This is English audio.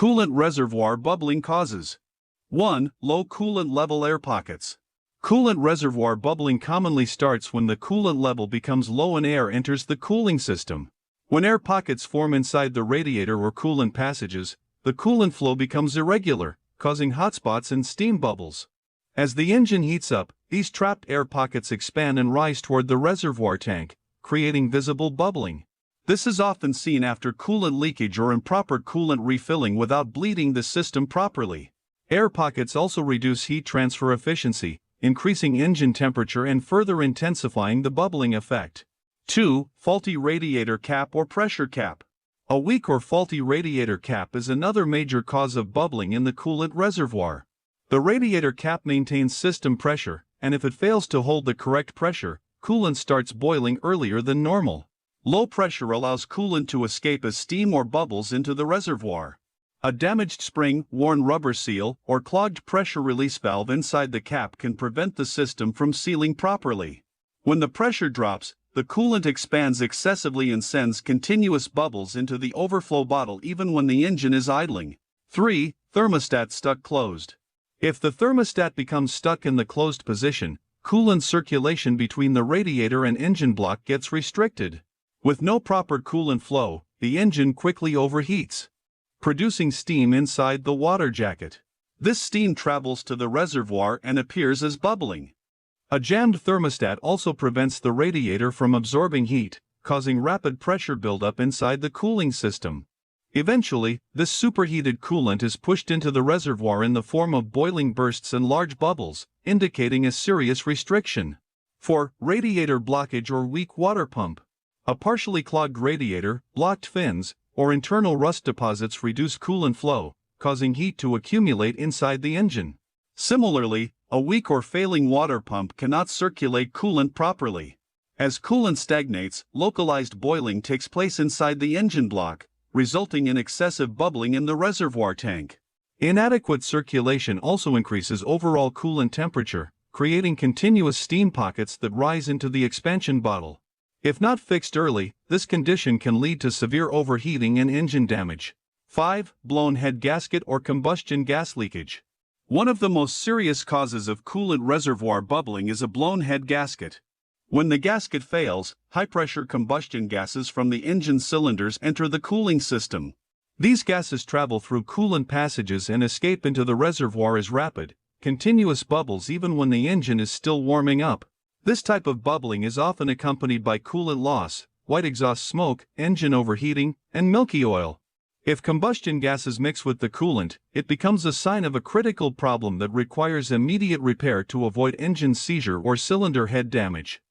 Coolant reservoir bubbling causes. 1. Low coolant level air pockets. Coolant reservoir bubbling commonly starts when the coolant level becomes low and air enters the cooling system. When air pockets form inside the radiator or coolant passages, the coolant flow becomes irregular, causing hotspots and steam bubbles. As the engine heats up, these trapped air pockets expand and rise toward the reservoir tank, creating visible bubbling. This is often seen after coolant leakage or improper coolant refilling without bleeding the system properly. Air pockets also reduce heat transfer efficiency, increasing engine temperature and further intensifying the bubbling effect. 2. Faulty radiator cap or pressure cap. A weak or faulty radiator cap is another major cause of bubbling in the coolant reservoir. The radiator cap maintains system pressure, and if it fails to hold the correct pressure, coolant starts boiling earlier than normal. Low pressure allows coolant to escape as steam or bubbles into the reservoir. A damaged spring, worn rubber seal, or clogged pressure release valve inside the cap can prevent the system from sealing properly. When the pressure drops, the coolant expands excessively and sends continuous bubbles into the overflow bottle even when the engine is idling. 3. Thermostat stuck closed. If the thermostat becomes stuck in the closed position, coolant circulation between the radiator and engine block gets restricted. With no proper coolant flow, the engine quickly overheats, producing steam inside the water jacket. This steam travels to the reservoir and appears as bubbling. A jammed thermostat also prevents the radiator from absorbing heat, causing rapid pressure buildup inside the cooling system. Eventually, this superheated coolant is pushed into the reservoir in the form of boiling bursts and large bubbles, indicating a serious restriction. 4. Radiator blockage or weak water pump. A partially clogged radiator, blocked fins, or internal rust deposits reduce coolant flow, causing heat to accumulate inside the engine. Similarly, a weak or failing water pump cannot circulate coolant properly. As coolant stagnates, localized boiling takes place inside the engine block, resulting in excessive bubbling in the reservoir tank. Inadequate circulation also increases overall coolant temperature, creating continuous steam pockets that rise into the expansion bottle. If not fixed early, this condition can lead to severe overheating and engine damage. 5. Blown head gasket or combustion gas leakage. One of the most serious causes of coolant reservoir bubbling is a blown head gasket. When the gasket fails, high-pressure combustion gases from the engine cylinders enter the cooling system. These gases travel through coolant passages and escape into the reservoir as rapid, continuous bubbles even when the engine is still warming up. This type of bubbling is often accompanied by coolant loss, white exhaust smoke, engine overheating, and milky oil. If combustion gases mix with the coolant, it becomes a sign of a critical problem that requires immediate repair to avoid engine seizure or cylinder head damage.